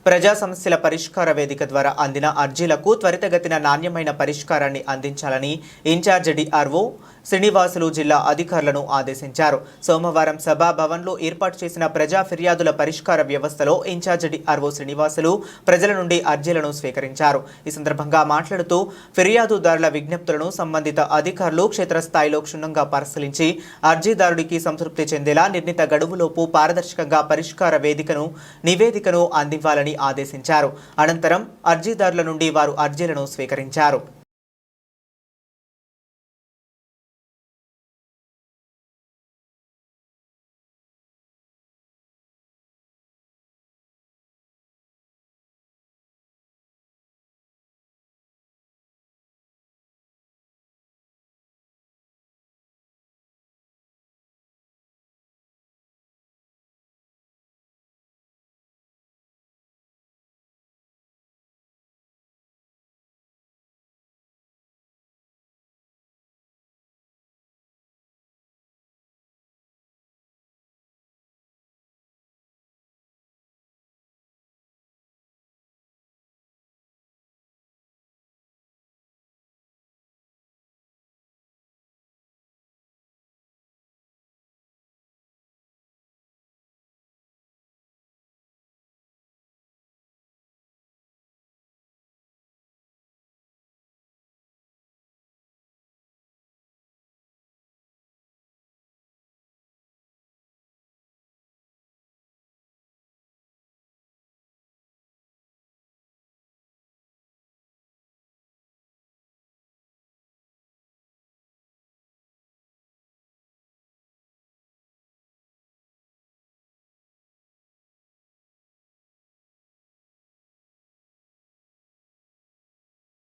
ప్రజా సమస్యల పరిష్కార వేదిక ద్వారా అందిన అర్జీలకు త్వరితగతిన నాణ్యమైన పరిష్కారాన్ని అందించాలని ఇన్ఛార్జ్ డిఆర్ఓ శ్రీనివాసులు జిల్లా అధికారులను ఆదేశించారు. సోమవారం సభా భవన్లో ఏర్పాటు చేసిన ప్రజా ఫిర్యాదుల పరిష్కార వ్యవస్థలో ఇన్ఛార్జ్ డిఆర్ఓ శ్రీనివాసులు ప్రజల నుండి అర్జీలను స్వీకరించారు. ఈ సందర్భంగా మాట్లాడుతూ ఫిర్యాదుదారుల విజ్ఞప్తులను సంబంధిత అధికారులు క్షేత్రస్థాయిలో క్షుణ్ణంగా పరిశీలించి అర్జీదారుడికి సంతృప్తి చెందేలా నిర్ణీత గడువులోపు పారదర్శకంగా పరిష్కార నివేదికను అందివ్వాలని ఆదేశించారు. అనంతరం అర్జీదారుల నుండి వారు అర్జీలను స్వీకరించారు.